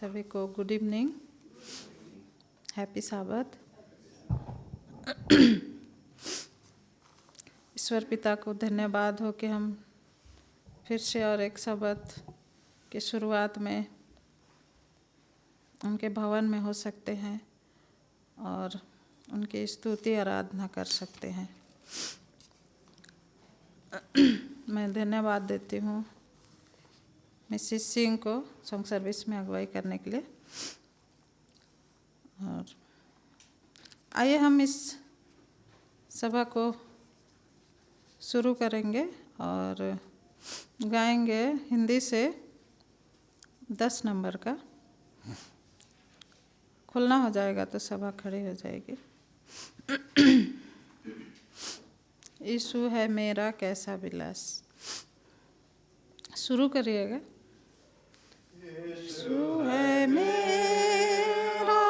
सभी को good evening, happy साबत। ईश्वर पिता को धन्यवाद हो कि हम फिर से और एक सबत की शुरुआत में उनके भवन में हो सकते हैं और उनकी स्तुति आराधना कर सकते हैं। मैं धन्यवाद देती हूँ मिसिस सिंह को सॉन्ग सर्विस में अगुवाई करने के लिए। और आइए हम इस सभा को शुरू करेंगे और गाएंगे हिंदी से 10 नंबर का। खुलना हो जाएगा तो सभा खड़ी हो जाएगी। यीशु है मेरा कैसा विलास। शुरू करिएगा। यीशु है मेरा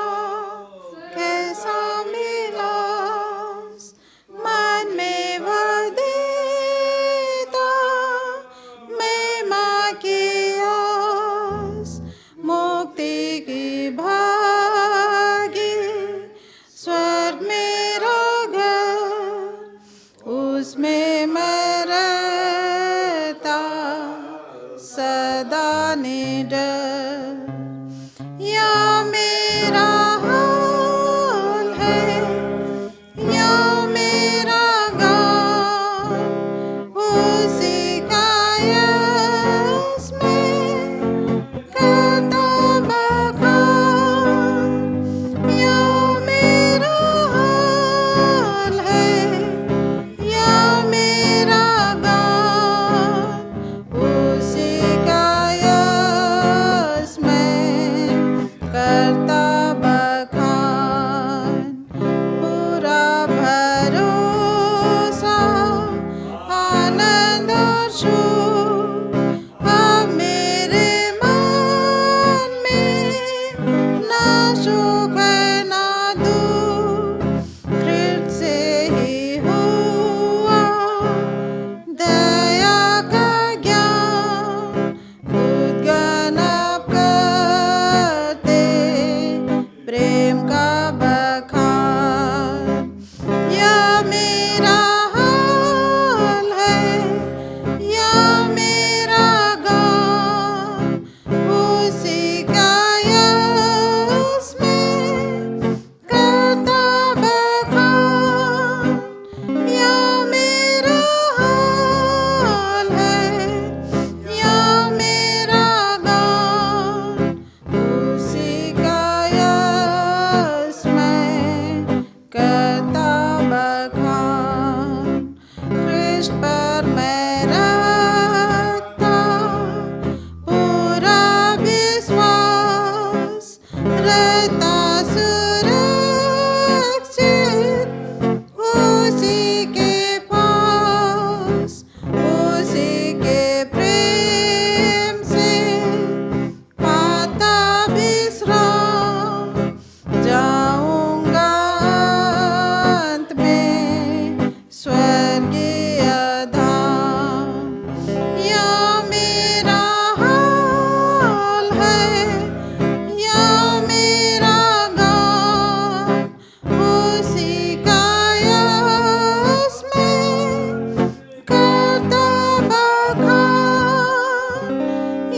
कैसा विलास, मन में वह देता मैं माँ की आस, मुक्ति की भागी स्वर्ग मेरा घर, उसमें मैं रहता सदा निडर। या मेरा हाल है या मेरा गान, उसी का यश मैं करता बखान। या मेरा हाल है या मेरा गान, उसी का यश मैं करता बखान। पूरा भरोसा आनंद और सुख अब मेरे मन में, ना सुख है ना दुख, कृत से ही हुआ दया का ज्ञान। उद्गान अब करते प्रेम का बखान। या मेरा हाल है या मेरा गान, उसी का यश मैं करता बखान। या मेरा हाल है या मेरा गान, उसी का यश मैं करता बखान। कृष्ण पर मैं रखता पूरा विश्वास, रहता सुरक्षित उसी के पास। उसी के प्रेम से पाता विश्राम, जाऊंगा अंत में स्वर्गीय धाम। या मेरा हाल है या मेरा गान, उसी का यश मैं करता बखान।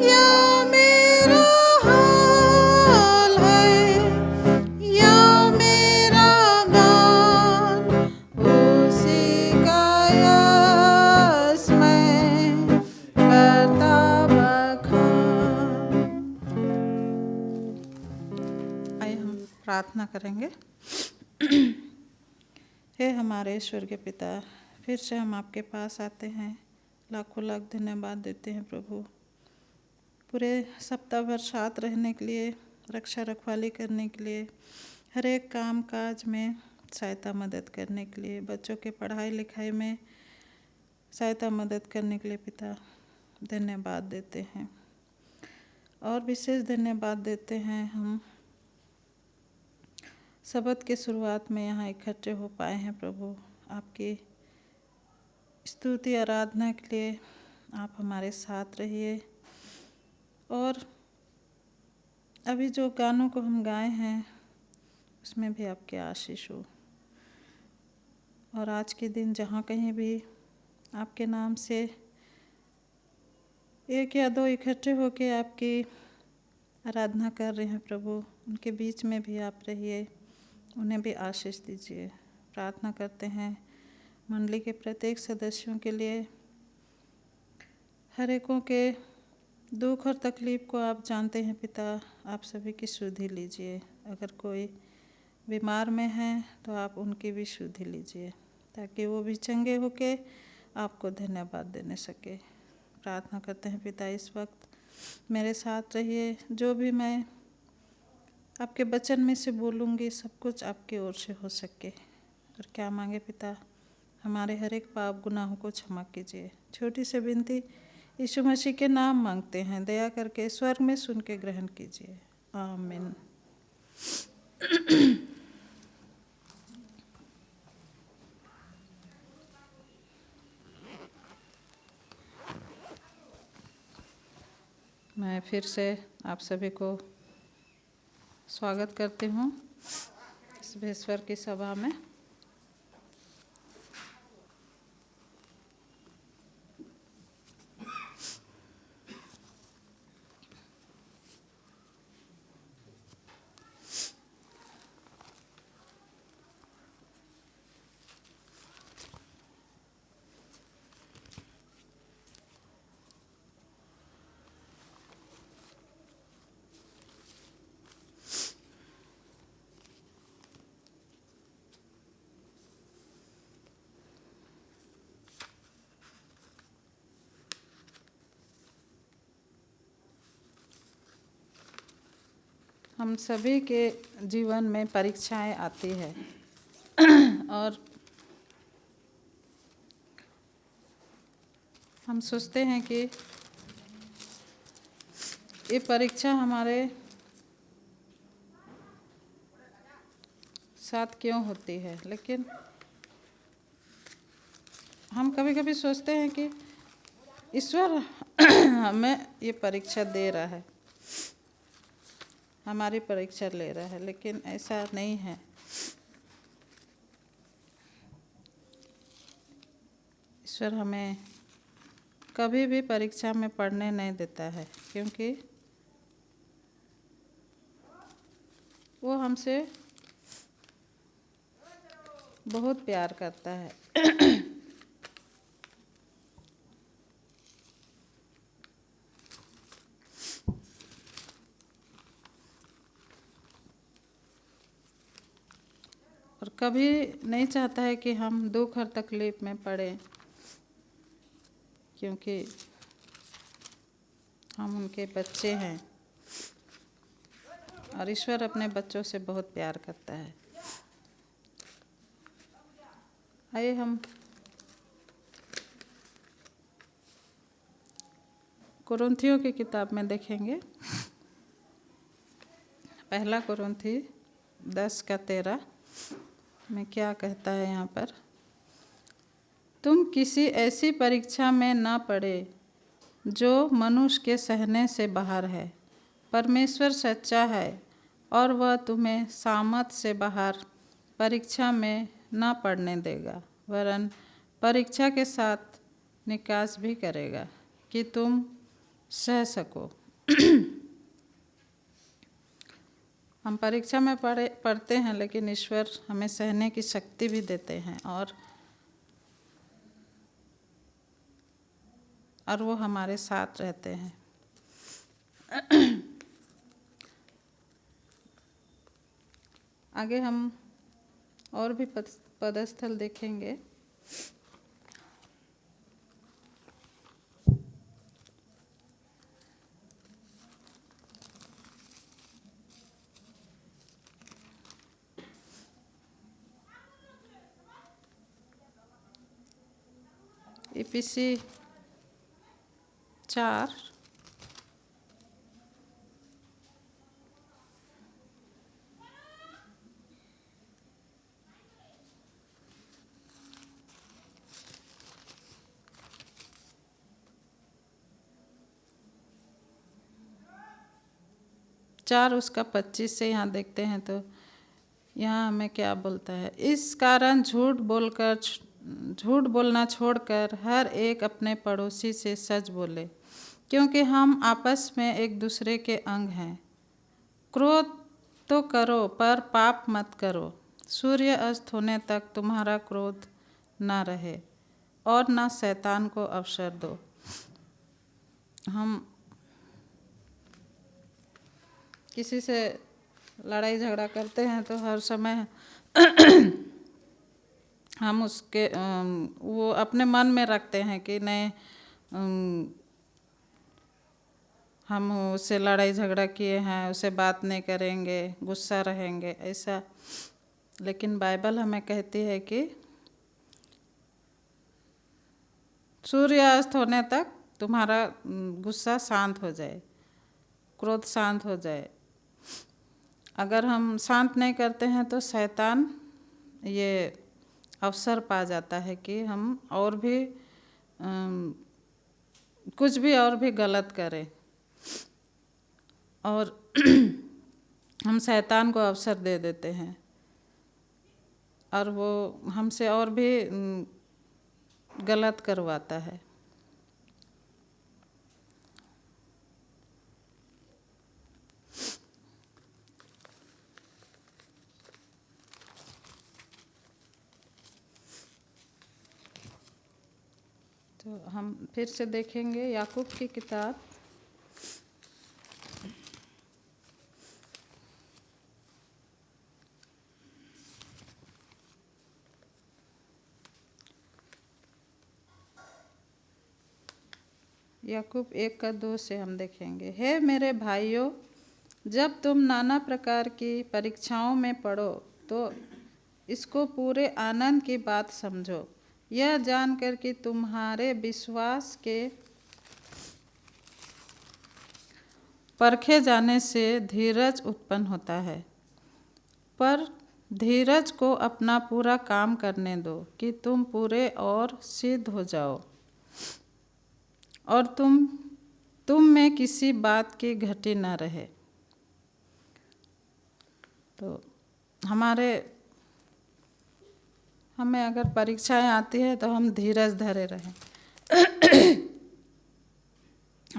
या मेरा हाल है या मेरा गान, उसी का यश मैं करता बखान। आइए हम प्रार्थना करेंगे। हे हमारे स्वर्गीय पिता, फिर से हम आपके पास आते हैं। लाखों लाख धन्यवाद देते हैं प्रभु, पूरे सप्ताह भर साथ रहने के लिए, रक्षा रखवाली करने के लिए, हर एक काम काज में सहायता मदद करने के लिए, बच्चों के पढ़ाई लिखाई में सहायता मदद करने के लिए पिता धन्यवाद देते हैं। और विशेष धन्यवाद देते हैं हम सबत के शुरुआत में यहाँ इकट्ठे हो पाए हैं प्रभु। आपकी स्तुति आराधना के लिए आप हमारे साथ रहिए और अभी जो गानों को हम गाए हैं उसमें भी आपके आशीष हो, और आज के दिन जहाँ कहीं भी आपके नाम से एक या दो इकट्ठे होके आपकी आराधना कर रहे हैं प्रभु, उनके बीच में भी आप रहिए, उन्हें भी आशीष दीजिए। प्रार्थना करते हैं मंडली के प्रत्येक सदस्यों के लिए, हर एकों के दुख और तकलीफ़ को आप जानते हैं पिता, आप सभी की सुधि लीजिए। अगर कोई बीमार में है तो आप उनकी भी सुधि लीजिए, ताकि वो भी चंगे होके आपको धन्यवाद देने सके। प्रार्थना करते हैं पिता, इस वक्त मेरे साथ रहिए, जो भी मैं आपके वचन में से बोलूँगी सब कुछ आपकी ओर से हो सके। और क्या मांगे पिता, हमारे हर एक पाप गुनाहों को क्षमा कीजिए। छोटी सी विनती यीशु मसीह के नाम मांगते हैं, दया करके स्वर्ग में सुन के ग्रहण कीजिए। आमीन। मैं फिर से आप सभी को स्वागत करती हूँ इस भेश्वर की सभा में। हम सभी के जीवन में परीक्षाएं आती है और हम सोचते हैं कि ये परीक्षा हमारे साथ क्यों होती है, लेकिन हम कभी कभी सोचते हैं कि ईश्वर हमें ये परीक्षा दे रहा है, हमारी परीक्षा ले रहा है, लेकिन ऐसा नहीं है। ईश्वर हमें कभी भी परीक्षा में पढ़ने नहीं देता है, क्योंकि वो हमसे बहुत प्यार करता है। और कभी नहीं चाहता है कि हम दुख और तकलीफ में पड़ें, क्योंकि हम उनके बच्चे हैं और ईश्वर अपने बच्चों से बहुत प्यार करता है। आइए हम कुरिन्थियों की किताब में देखेंगे, पहला कुरिन्थी 10:13 में क्या कहता है यहाँ पर। तुम किसी ऐसी परीक्षा में ना पड़े जो मनुष्य के सहने से बाहर है। परमेश्वर सच्चा है और वह तुम्हें सामर्थ से बाहर परीक्षा में ना पड़ने देगा, वरन परीक्षा के साथ निकास भी करेगा कि तुम सह सको। हम परीक्षा में पढ़ते हैं, लेकिन ईश्वर हमें सहने की शक्ति भी देते हैं, और वो हमारे साथ रहते हैं। आगे हम और भी पदस्थल देखेंगे। इफिसी 4 4 4:25 से यहाँ देखते हैं तो यहाँ हमें क्या बोलता है। इस कारण झूठ बोलना छोड़कर हर एक अपने पड़ोसी से सच बोले, क्योंकि हम आपस में एक दूसरे के अंग हैं। क्रोध तो करो पर पाप मत करो। सूर्य अस्त होने तक तुम्हारा क्रोध ना रहे और ना शैतान को अवसर दो। हम किसी से लड़ाई झगड़ा करते हैं तो हर समय हम वो अपने मन में रखते हैं कि नहीं, हम उससे लड़ाई झगड़ा किए हैं, उससे बात नहीं करेंगे, गुस्सा रहेंगे, ऐसा। लेकिन बाइबल हमें कहती है कि सूर्यास्त होने तक तुम्हारा गुस्सा शांत हो जाए, क्रोध शांत हो जाए। अगर हम शांत नहीं करते हैं तो शैतान ये अवसर पा जाता है कि हम और भी कुछ भी और भी गलत करें, और हम शैतान को अवसर दे देते हैं और वो हमसे और भी गलत करवाता है। तो हम फिर से देखेंगे याकूब की किताब याकूब 1:2 से हम देखेंगे। हे मेरे भाइयों, जब तुम नाना प्रकार की परीक्षाओं में पड़ो तो इसको पूरे आनंद की बात समझो, यह जानकर कि तुम्हारे विश्वास के परखे जाने से धीरज उत्पन्न होता है। पर धीरज को अपना पूरा काम करने दो कि तुम पूरे और सिद्ध हो जाओ और तुम में किसी बात की घटी न रहे। तो हमें अगर परीक्षाएं आती है तो हम धीरज धरे रहें।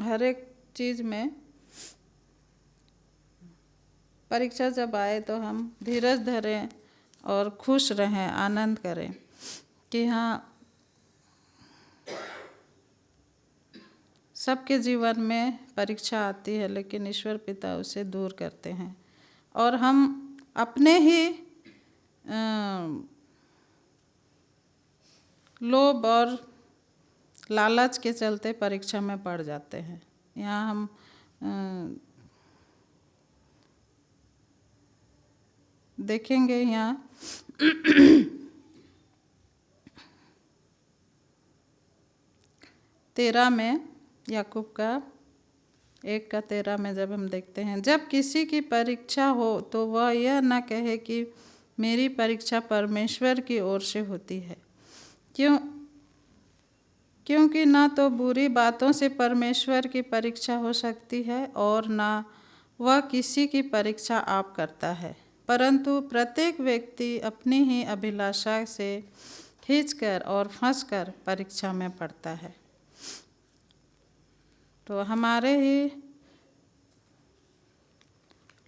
हर एक चीज़ में परीक्षा जब आए तो हम धीरज धरें और खुश रहें, आनंद करें कि हाँ, सबके जीवन में परीक्षा आती है लेकिन ईश्वर पिता उसे दूर करते हैं, और हम अपने ही लोभ और लालच के चलते परीक्षा में पड़ जाते हैं। यहाँ हम देखेंगे यहाँ 13 में, याकूब का 1:13 में जब हम देखते हैं, जब किसी की परीक्षा हो तो वह यह न कहे कि मेरी परीक्षा परमेश्वर की ओर से होती है, क्योंकि ना तो बुरी बातों से परमेश्वर की परीक्षा हो सकती है और ना वह किसी की परीक्षा आप करता है, परंतु प्रत्येक व्यक्ति अपनी ही अभिलाषा से खींचकर और फंसकर परीक्षा में पड़ता है। तो हमारे ही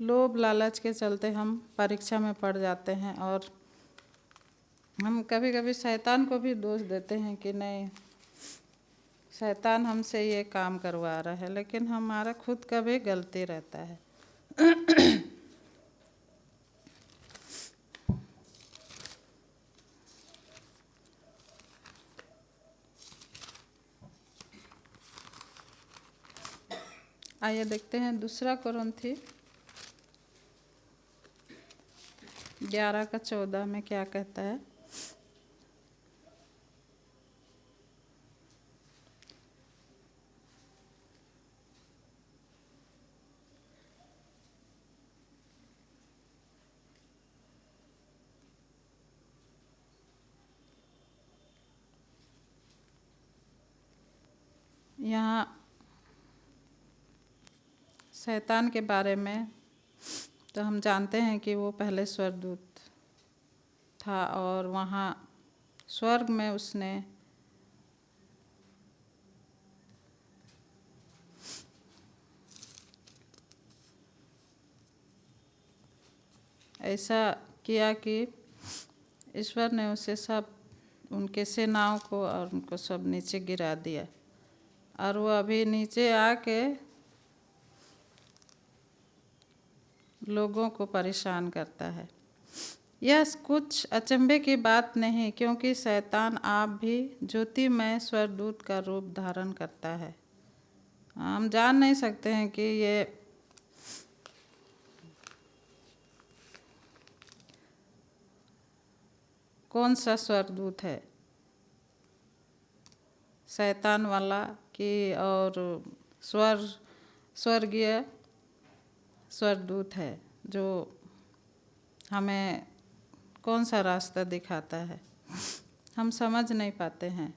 लोभ लालच के चलते हम परीक्षा में पड़ जाते हैं, और हम कभी कभी शैतान को भी दोष देते हैं कि नहीं, शैतान हमसे ये काम करवा रहा है, लेकिन हमारा खुद का भी गलती रहता है। आइए देखते हैं 2 कुरिन्थी 11:14 में क्या कहता है। यहाँ शैतान के बारे में तो हम जानते हैं कि वो पहले स्वर्गदूत था और वहाँ स्वर्ग में उसने ऐसा किया कि ईश्वर ने उसे सब उनके सेनाओं को और उनको सब नीचे गिरा दिया और वो अभी नीचे आके लोगों को परेशान करता है। यह कुछ अचंभे की बात नहीं, क्योंकि शैतान आप भी ज्योतिमय स्वर्गदूत का रूप धारण करता है। हम जान नहीं सकते हैं कि ये कौन सा स्वर्गदूत है, शैतान वाला कि और स्वर्गीय स्वर्गदूत है जो हमें कौन सा रास्ता दिखाता है, हम समझ नहीं पाते हैं।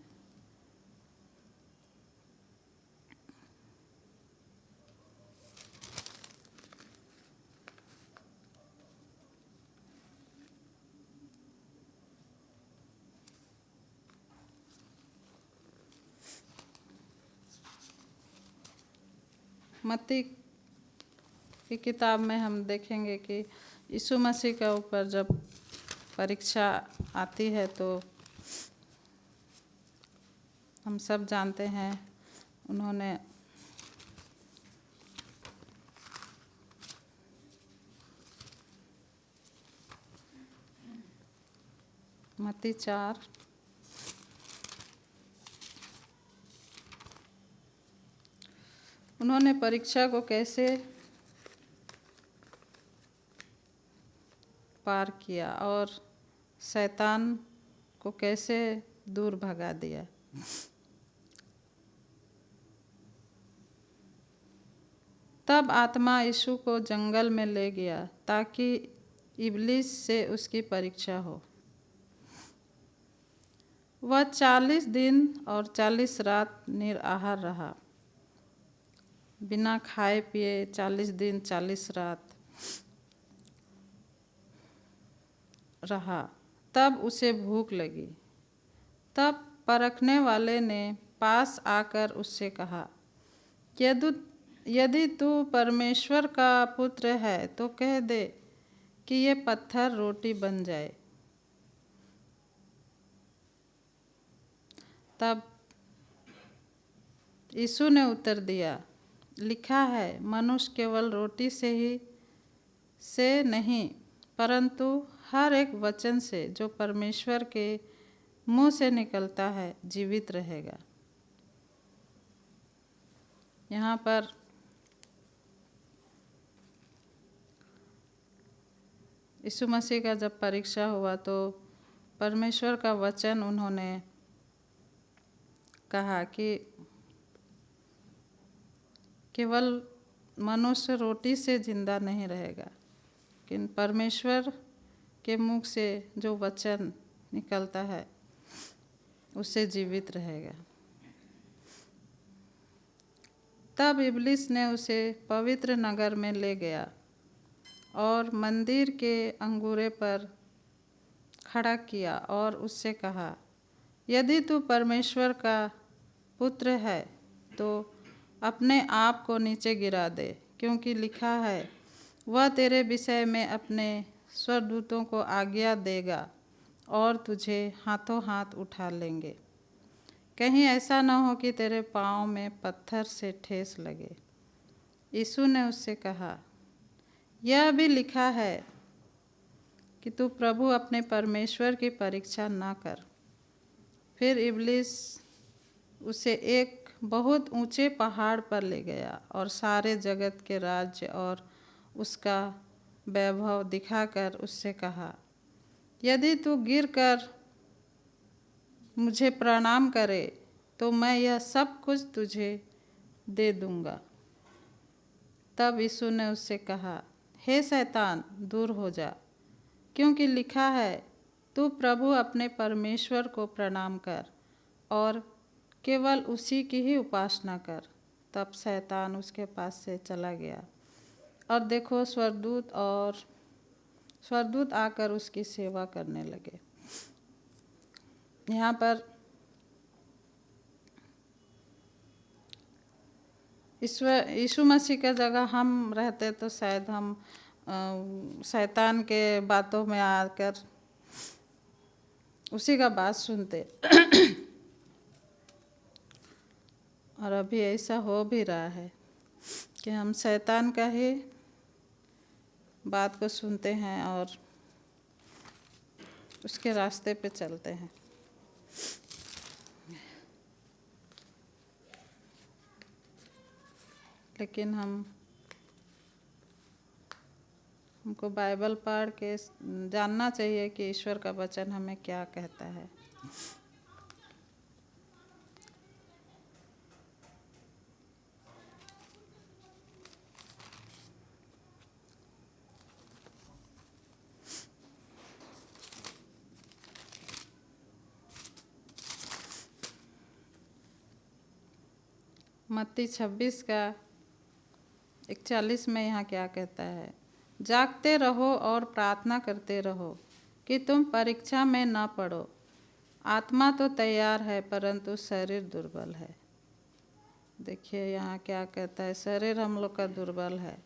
मत्ती की किताब में हम देखेंगे कि यीशु मसीह के ऊपर जब परीक्षा आती है तो हम सब जानते हैं उन्होंने मत्ती 4 उन्होंने परीक्षा को कैसे पार किया और शैतान को कैसे दूर भगा दिया। तब आत्मा यीशु को जंगल में ले गया ताकि इब्लीस से उसकी परीक्षा हो। वह 40 दिन और 40 रात निराहार रहा, बिना खाए पिए 40 दिन 40 रात रहा। तब उसे भूख लगी। तब परखने वाले ने पास आकर उससे कहा, यदि तू परमेश्वर का पुत्र है तो कह दे कि ये पत्थर रोटी बन जाए। तब यीशु ने उत्तर दिया, लिखा है, मनुष्य केवल रोटी से नहीं परंतु हर एक वचन से जो परमेश्वर के मुंह से निकलता है जीवित रहेगा। यहाँ पर यीशु मसीह का जब परीक्षा हुआ तो परमेश्वर का वचन उन्होंने कहा कि केवल मनुष्य रोटी से जिंदा नहीं रहेगा, लेकिन परमेश्वर के मुख से जो वचन निकलता है उससे जीवित रहेगा। तब इब्लीस ने उसे पवित्र नगर में ले गया और मंदिर के अंगूरे पर खड़ा किया और उससे कहा, यदि तू परमेश्वर का पुत्र है तो अपने आप को नीचे गिरा दे, क्योंकि लिखा है, वह तेरे विषय में अपने स्वर्गदूतों को आज्ञा देगा और तुझे हाथों हाथ उठा लेंगे, कहीं ऐसा न हो कि तेरे पाँव में पत्थर से ठेस लगे। यीशु ने उससे कहा, यह भी लिखा है कि तू प्रभु अपने परमेश्वर की परीक्षा ना कर। फिर इब्लीस उसे एक बहुत ऊंचे पहाड़ पर ले गया और सारे जगत के राज्य और उसका वैभव दिखाकर उससे कहा, यदि तू गिरकर मुझे प्रणाम करे तो मैं यह सब कुछ तुझे दे दूंगा। तब यीशु ने उससे कहा, हे शैतान, दूर हो जा, क्योंकि लिखा है, तू प्रभु अपने परमेश्वर को प्रणाम कर और केवल उसी की ही उपासना कर। तब शैतान उसके पास से चला गया और देखो स्वर्गदूत आकर उसकी सेवा करने लगे। यहाँ पर ईश्वर यीशु मसीह का जगह हम रहते तो शायद हम शैतान के बातों में आकर उसी का बात सुनते। और अभी ऐसा हो भी रहा है कि हम शैतान का ही बात को सुनते हैं और उसके रास्ते पे चलते हैं। लेकिन हमको बाइबल पढ़ के जानना चाहिए कि ईश्वर का वचन हमें क्या कहता है। मत्ती 26 का 41 में यहाँ क्या कहता है, जागते रहो और प्रार्थना करते रहो कि तुम परीक्षा में न पड़ो। आत्मा तो तैयार है परंतु शरीर दुर्बल है। देखिए यहाँ क्या कहता है, शरीर हम लोग का दुर्बल है।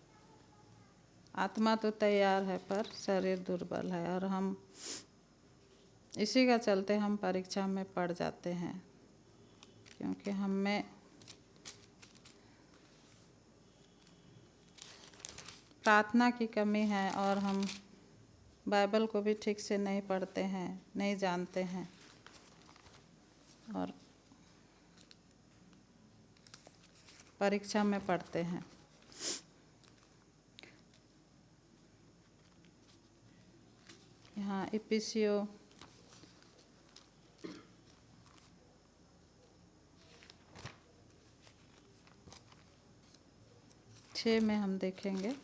आत्मा तो तैयार है पर शरीर दुर्बल है, और हम इसी का चलते हम परीक्षा में पड़ जाते हैं, क्योंकि हमें प्रार्थना की कमी है और हम बाइबल को भी ठीक से नहीं पढ़ते हैं, नहीं जानते हैं, और परीक्षा में पढ़ते हैं। यहाँ इफिसियों 6 में हम देखेंगे,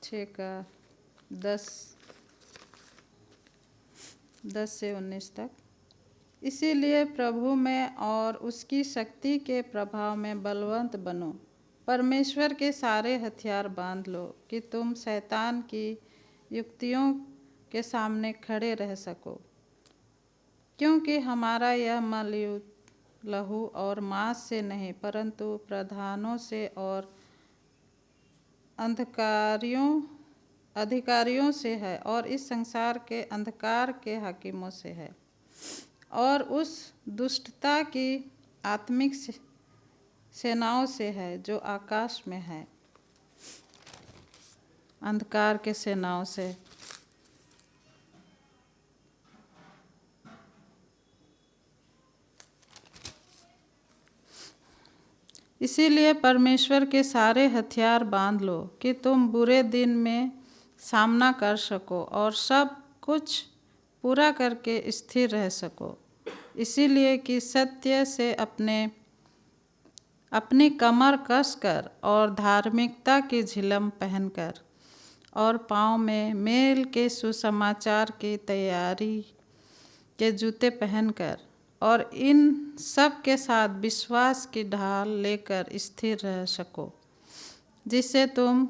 6 का 10 से 19 तक। इसीलिए प्रभु में और उसकी शक्ति के प्रभाव में बलवंत बनो। परमेश्वर के सारे हथियार बांध लो कि तुम शैतान की युक्तियों के सामने खड़े रह सको, क्योंकि हमारा यह मलयुद्ध लहू और मांस से नहीं परंतु प्रधानों से और अधिकारियों से है, और इस संसार के अंधकार के हाकिमों से है, और उस दुष्टता की आत्मिक सेनाओं से है जो आकाश में है। अंधकार के सेनाओं से। इसीलिए परमेश्वर के सारे हथियार बांध लो कि तुम बुरे दिन में सामना कर सको और सब कुछ पूरा करके स्थिर रह सको। इसीलिए कि सत्य से अपनी कमर कसकर और धार्मिकता की झिलम पहनकर और पाँव में मेल के सुसमाचार की तैयारी के जूते पहनकर और इन सब के साथ विश्वास की ढाल लेकर स्थिर रह सको, जिससे तुम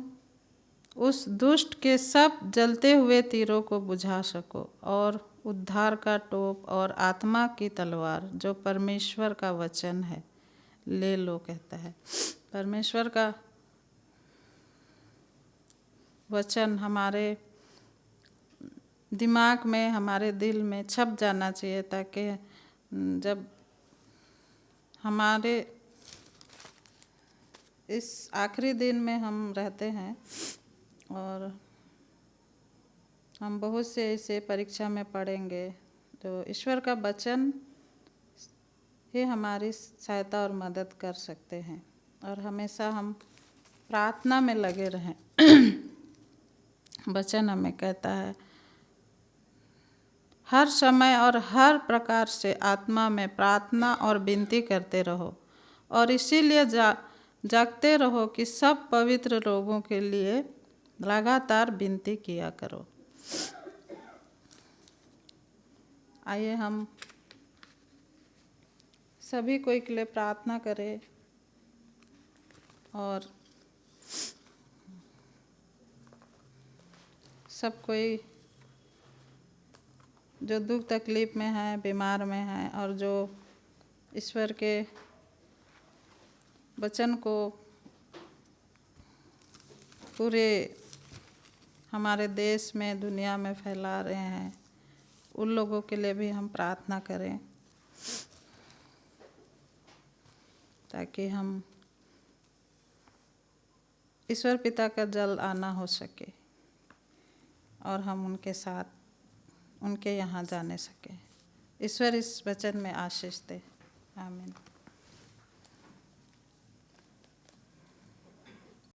उस दुष्ट के सब जलते हुए तीरों को बुझा सको, और उद्धार का टोप और आत्मा की तलवार जो परमेश्वर का वचन है ले लो। कहता है परमेश्वर का वचन हमारे दिमाग में, हमारे दिल में छप जाना चाहिए, ताकि जब हमारे इस आखिरी दिन में हम रहते हैं और हम बहुत से ऐसे परीक्षा में पढ़ेंगे, तो ईश्वर का वचन ही हमारी सहायता और मदद कर सकते हैं। और हमेशा हम प्रार्थना में लगे रहें। वचन हमें कहता है हर समय और हर प्रकार से आत्मा में प्रार्थना और विनती करते रहो, और इसीलिए जागते रहो कि सब पवित्र लोगों के लिए लगातार विनती किया करो। आइए हम सभी कोई के लिए प्रार्थना करें और सब कोई जो दुख तकलीफ में है, बीमार में है, और जो ईश्वर के वचन को पूरे हमारे देश में, दुनिया में फैला रहे हैं, उन लोगों के लिए भी हम प्रार्थना करें, ताकि हम ईश्वर पिता का जल्द आना हो सके और हम उनके साथ उनके यहाँ जाने सके। ईश्वर इस वचन में आशीष दे। आमीन।